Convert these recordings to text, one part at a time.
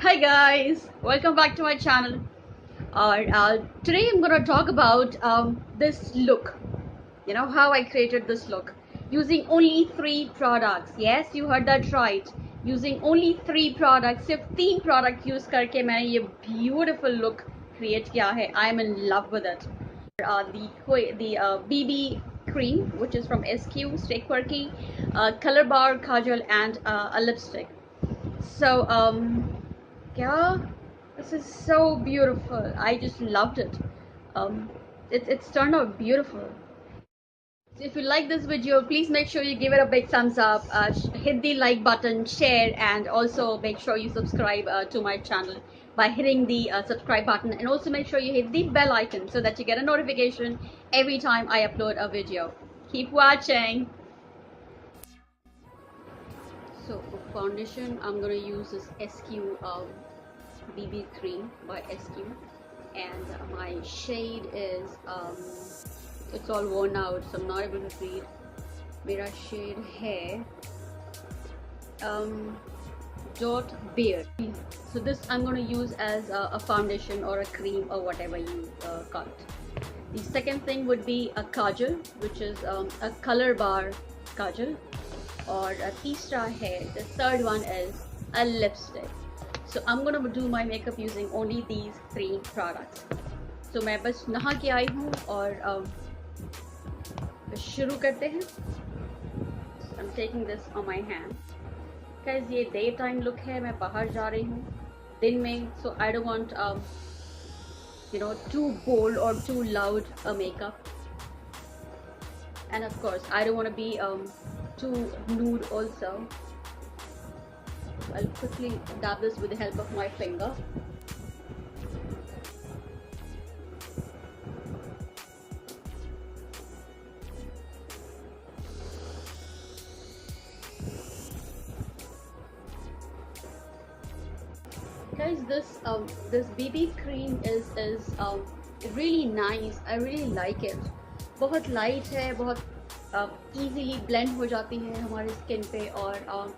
Hi guys, welcome back to my channel. Today I'm gonna talk about this look. You know how I created this look using only three products. Yes, you heard that right. Using only three products, सिर्फ तीन product use करके मैंने ये beautiful look create किया है. I'm in love with it. The BB cream, which is from SQ, Stay Quirky, color bar, kajal, and a lipstick. So yeah, this is so beautiful. I just loved it. um it's turned out beautiful. So if you like this video, please make sure you give it a big thumbs up, hit the like button, share, and also make sure you subscribe to my channel by hitting the subscribe button, and also make sure you hit the bell icon so that you get a notification every time I upload a video. Keep watching. So for foundation, I'm gonna use this SQ BB cream by SQ, and my shade is it's all worn out, so I'm not able to read. Mera shade hai dot beard. So this I'm going to use as a foundation or a cream or whatever you call it. The second thing would be a kajal, which is a color bar kajal, or a teesra hai. The third one is a lipstick. So I'm gonna do my makeup using only these three products. So मैं बस नहा के आई हूँ और शुरू करते हैं. I'm taking this on my hand. Guys, ये day time look है. मैं बाहर जा रही हूँ दिन में, so I don't want too bold or too loud a makeup. And of course, I don't want to be too nude also. I'll quickly dab this with the help of my finger. Guys, this BB cream is really nice. I really like it. बहुत light है, बहुत easily blend हो जाती है हमारे skin पे, और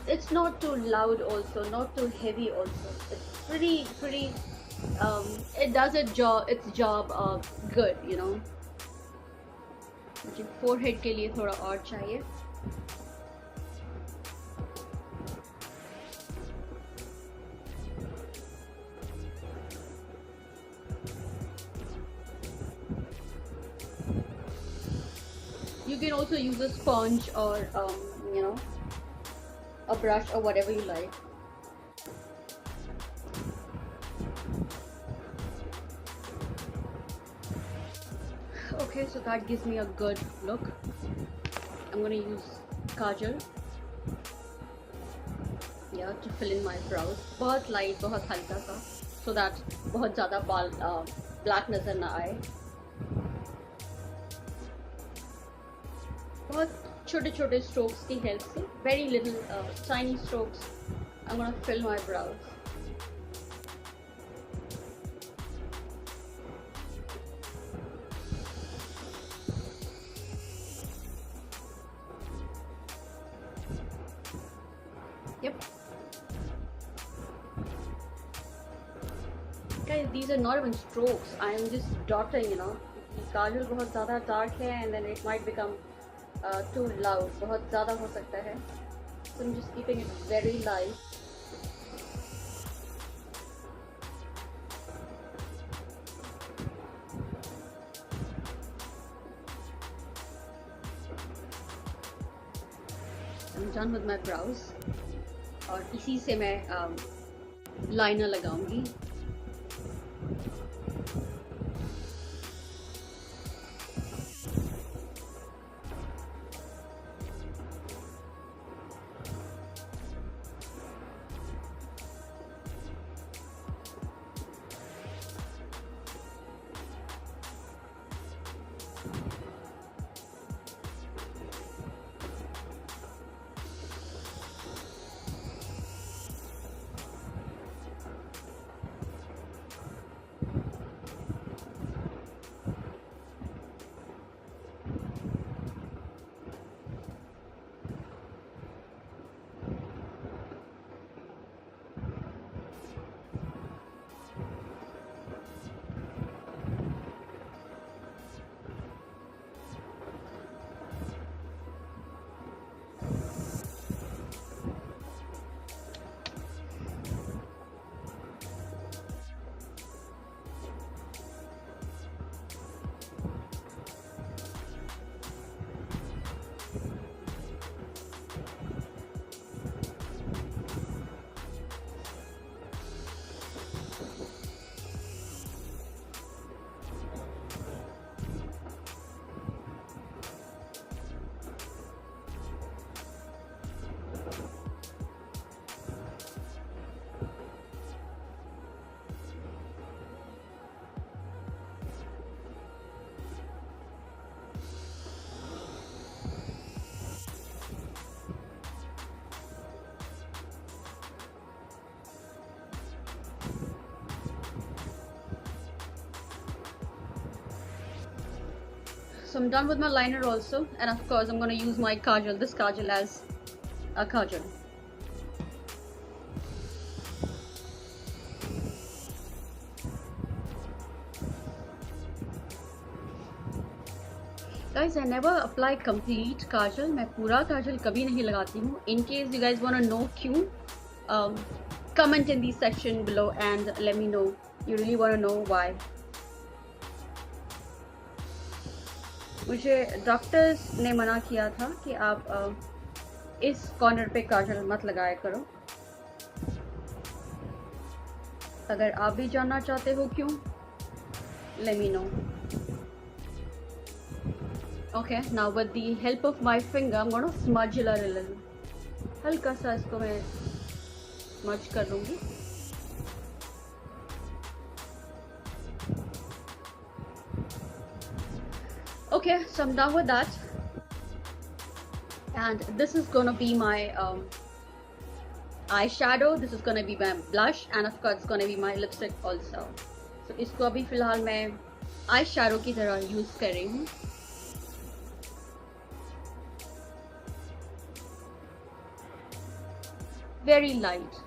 it's not too loud also, not too heavy also. It's pretty it does its job good, you know. मुझे forehead के लिए थोड़ा और चाहिए. You can also use a sponge or a brush or whatever you like. Okay, so that gives me a good look. I'm gonna use kajal, yeah, to fill in my brows. बहुत light, बहुत हल्का सा, so that बहुत ज़्यादा बाल black नजर ना आए. बहुत छोटे छोटे strokes की help से, very little tiny strokes, I'm gonna fill my brows. Yep. Guys, these are not even strokes. I am just dotting, you know. Kajal बहुत ज़्यादा dark है, and then it might become too loud. बहुत ज़्यादा हो सकता है. So I'm just keeping it very light. I'm done with my brows. और इसी से मैं लाइनर लगाऊंगी. so I'm done with my liner also, and of course I'm going to use my kajal, this kajal, as a kajal. Guys, I never apply complete kajal. मैं पूरा kajal कभी नहीं लगाती हूँ. In case you guys want to know क्यों, comment in the section below and let me know. You really want to know why. मुझे doctors ने मना किया था कि आप इस कॉर्नर पे काजल मत लगाया करो. अगर आप भी जानना चाहते हो क्यों, let me know. Okay, now with the help of my finger, I'm going to smudge it a little. हल्का सा इसको मैं smudge कर लूँगी. Okay, so I'm done with that. And this is going to be my eyeshadow. This is going to be my blush, and of course it's going to be my lipstick also. So इसको अभी फिलहाल मैं eyeshadow की तरह use कर रही हूँ. Very light.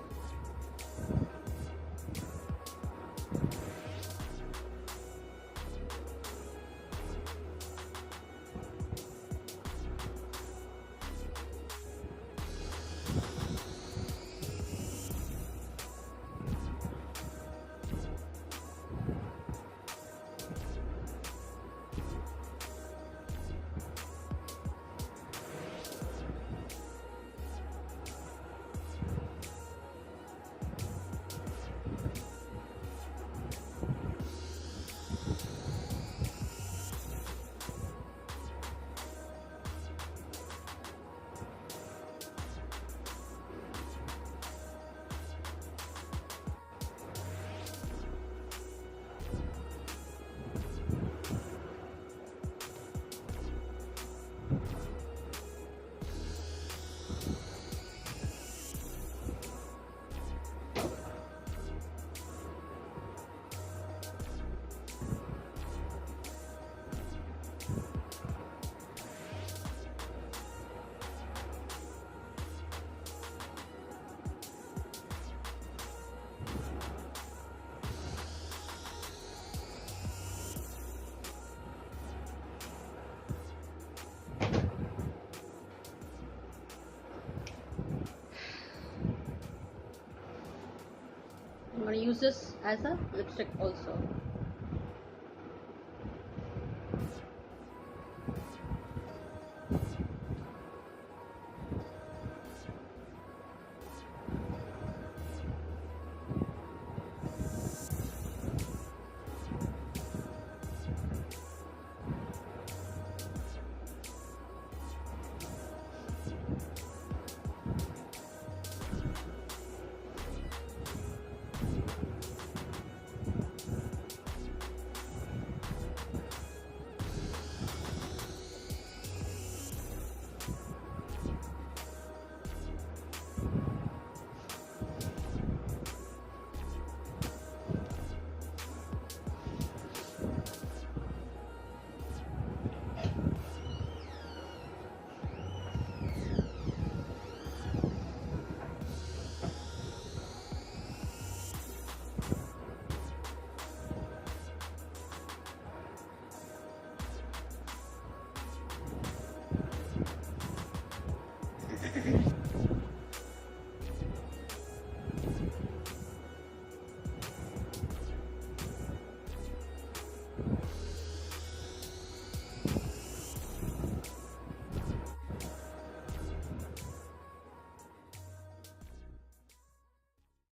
I'm going to use this as a lipstick also.